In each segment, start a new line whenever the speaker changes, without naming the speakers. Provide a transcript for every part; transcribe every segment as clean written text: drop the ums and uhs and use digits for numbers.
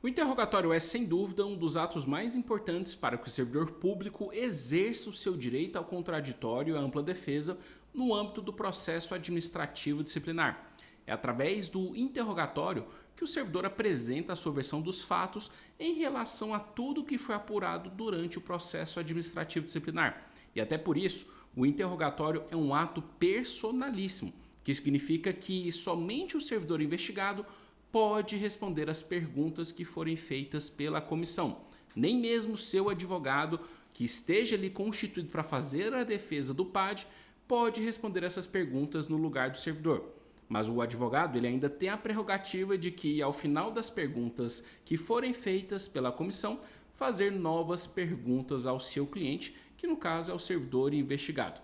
O interrogatório é, sem dúvida, um dos atos mais importantes para que o servidor público exerça o seu direito ao contraditório e à ampla defesa no âmbito do processo administrativo disciplinar. É através do interrogatório que o servidor apresenta a sua versão dos fatos em relação a tudo o que foi apurado durante o processo administrativo disciplinar. E até por isso, o interrogatório é um ato personalíssimo, que significa que somente o servidor investigado pode responder às perguntas que forem feitas pela comissão. Nem mesmo seu advogado, que esteja ali constituído para fazer a defesa do PAD, pode responder essas perguntas no lugar do servidor. Mas o advogado ele ainda tem a prerrogativa de que, ao final das perguntas que forem feitas pela comissão, fazer novas perguntas ao seu cliente, que no caso é o servidor investigado.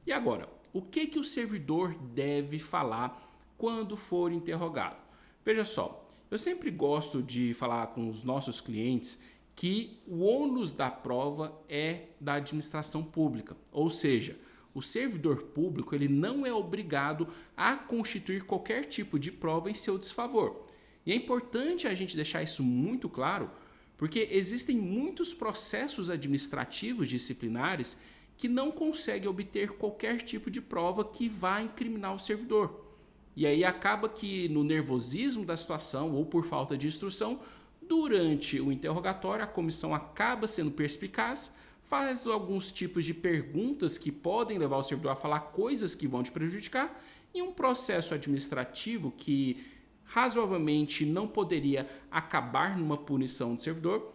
E agora, o que o servidor deve falar quando for interrogado? Veja só, eu sempre gosto de falar com os nossos clientes que o ônus da prova é da administração pública, ou seja, o servidor público ele não é obrigado a constituir qualquer tipo de prova em seu desfavor. E é importante a gente deixar isso muito claro, porque existem muitos processos administrativos disciplinares que não conseguem obter qualquer tipo de prova que vá incriminar o servidor. E aí acaba que no nervosismo da situação ou por falta de instrução, durante o interrogatório a comissão acaba sendo perspicaz, faz alguns tipos de perguntas que podem levar o servidor a falar coisas que vão te prejudicar e um processo administrativo que razoavelmente não poderia acabar numa punição do servidor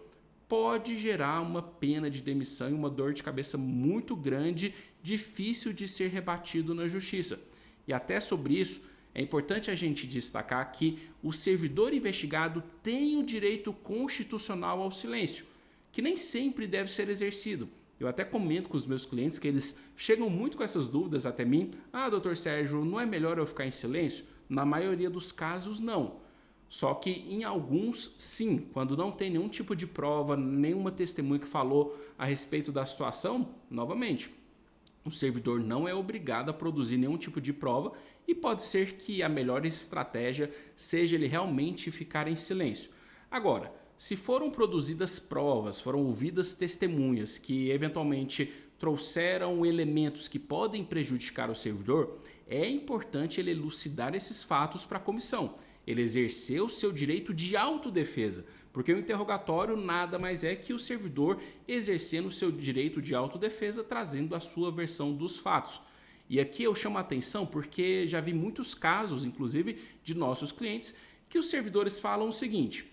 pode gerar uma pena de demissão e uma dor de cabeça muito grande, difícil de ser rebatido na justiça. E até sobre isso, é importante a gente destacar que o servidor investigado tem o direito constitucional ao silêncio, que nem sempre deve ser exercido. Eu até comento com os meus clientes que eles chegam muito com essas dúvidas até mim. Doutor Sérgio, não é melhor eu ficar em silêncio? Na maioria dos casos, não. Só que em alguns, sim. Quando não tem nenhum tipo de prova, nenhuma testemunha que falou a respeito da situação, novamente, o servidor não é obrigado a produzir nenhum tipo de prova e pode ser que a melhor estratégia seja ele realmente ficar em silêncio. Agora, se foram produzidas provas, foram ouvidas testemunhas que eventualmente trouxeram elementos que podem prejudicar o servidor, é importante ele elucidar esses fatos para a comissão. Ele exercer o seu direito de autodefesa, porque o interrogatório nada mais é que o servidor exercendo o seu direito de autodefesa, trazendo a sua versão dos fatos. E aqui eu chamo a atenção porque já vi muitos casos, inclusive de nossos clientes, que os servidores falam o seguinte: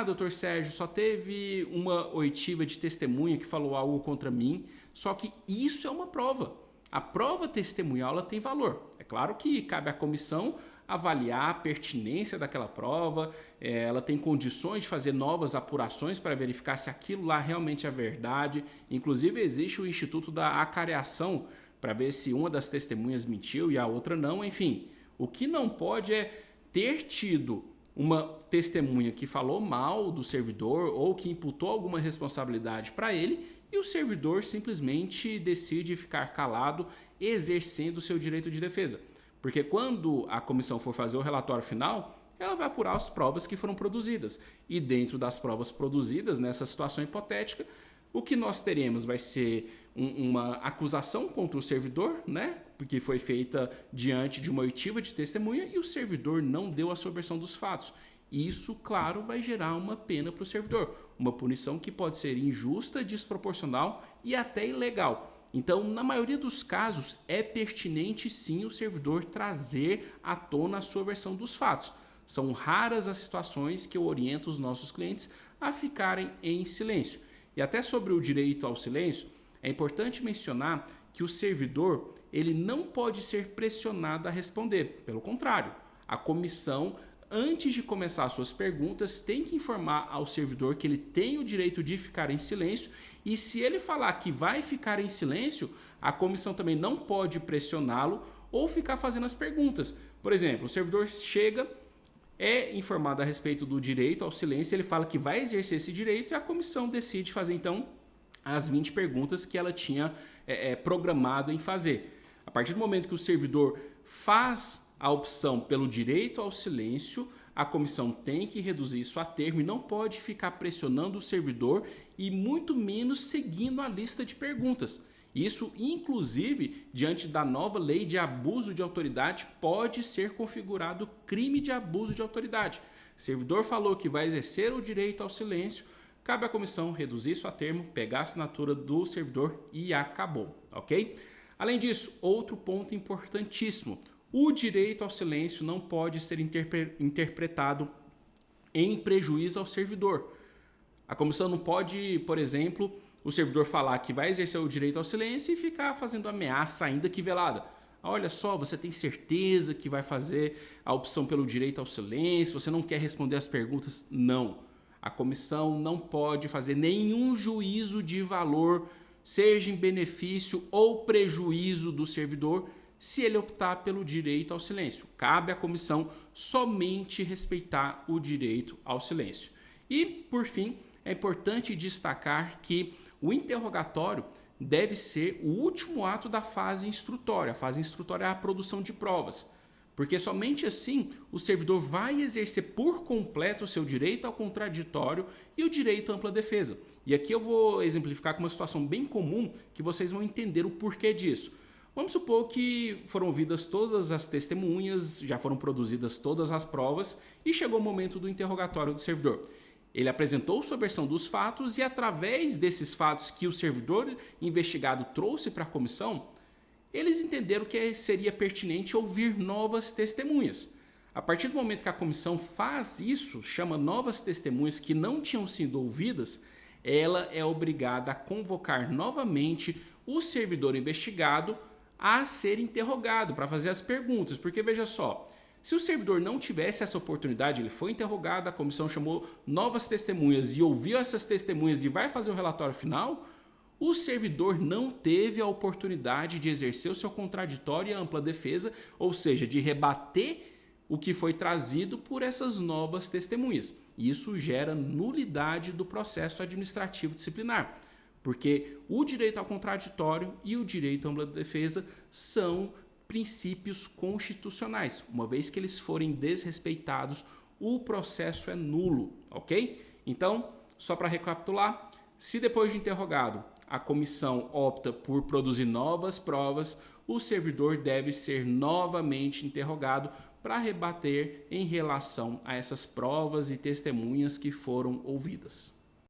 doutor Sérgio, só teve uma oitiva de testemunha que falou algo contra mim, só que isso é uma prova. A prova testemunhal ela tem valor. É claro que cabe à comissão avaliar a pertinência daquela prova, ela tem condições de fazer novas apurações para verificar se aquilo lá realmente é verdade. Inclusive existe o Instituto da Acareação para ver se uma das testemunhas mentiu e a outra não. Enfim, o que não pode é ter tido uma testemunha que falou mal do servidor ou que imputou alguma responsabilidade para ele e o servidor simplesmente decide ficar calado, exercendo o seu direito de defesa. Porque quando a comissão for fazer o relatório final, ela vai apurar as provas que foram produzidas. E dentro das provas produzidas, nessa situação hipotética, o que nós teremos vai ser uma acusação contra o servidor, né? Porque foi feita diante de uma oitiva de testemunha e o servidor não deu a sua versão dos fatos. Isso, claro, vai gerar uma pena para o servidor. Uma punição que pode ser injusta, desproporcional e até ilegal. Então, na maioria dos casos, é pertinente sim o servidor trazer à tona a sua versão dos fatos. São raras as situações que eu oriento os nossos clientes a ficarem em silêncio. E até sobre o direito ao silêncio, é importante mencionar que o servidor ele não pode ser pressionado a responder. Pelo contrário, a comissão, antes de começar suas perguntas, tem que informar ao servidor que ele tem o direito de ficar em silêncio e se ele falar que vai ficar em silêncio, a comissão também não pode pressioná-lo ou ficar fazendo as perguntas. Por exemplo, o servidor chega, é informado a respeito do direito ao silêncio, ele fala que vai exercer esse direito e a comissão decide fazer então as 20 perguntas que ela tinha programado em fazer. A partir do momento que o servidor faz a opção pelo direito ao silêncio, a comissão tem que reduzir isso a termo e não pode ficar pressionando o servidor e muito menos seguindo a lista de perguntas. Isso, inclusive, diante da nova lei de abuso de autoridade, pode ser configurado crime de abuso de autoridade. O servidor falou que vai exercer o direito ao silêncio, cabe à comissão reduzir isso a termo, pegar a assinatura do servidor e acabou, ok? Além disso, outro ponto importantíssimo: o direito ao silêncio não pode ser interpretado em prejuízo ao servidor. A comissão não pode, por exemplo, o servidor falar que vai exercer o direito ao silêncio e ficar fazendo ameaça ainda que velada. Olha só, você tem certeza que vai fazer a opção pelo direito ao silêncio? Você não quer responder as perguntas? Não. A comissão não pode fazer nenhum juízo de valor, seja em benefício ou prejuízo do servidor, se ele optar pelo direito ao silêncio. Cabe à comissão somente respeitar o direito ao silêncio. E, por fim, é importante destacar que o interrogatório deve ser o último ato da fase instrutória. A fase instrutória é a produção de provas, porque somente assim o servidor vai exercer por completo o seu direito ao contraditório e o direito à ampla defesa. E aqui eu vou exemplificar com uma situação bem comum que vocês vão entender o porquê disso. Vamos supor que foram ouvidas todas as testemunhas, já foram produzidas todas as provas e chegou o momento do interrogatório do servidor. Ele apresentou sua versão dos fatos e, através desses fatos que o servidor investigado trouxe para a comissão, eles entenderam que seria pertinente ouvir novas testemunhas. A partir do momento que a comissão faz isso, chama novas testemunhas que não tinham sido ouvidas, ela é obrigada a convocar novamente o servidor investigado a ser interrogado para fazer as perguntas. Porque, veja só, se o servidor não tivesse essa oportunidade, ele foi interrogado, a comissão chamou novas testemunhas e ouviu essas testemunhas e vai fazer o relatório final, o servidor não teve a oportunidade de exercer o seu contraditório e ampla defesa, ou seja, de rebater o que foi trazido por essas novas testemunhas. Isso gera nulidade do processo administrativo disciplinar, porque o direito ao contraditório e o direito à ampla defesa são princípios constitucionais. Uma vez que eles forem desrespeitados, o processo é nulo, ok? Então, só para recapitular, se depois de interrogado a comissão opta por produzir novas provas, o servidor deve ser novamente interrogado para rebater em relação a essas provas e testemunhas que foram ouvidas.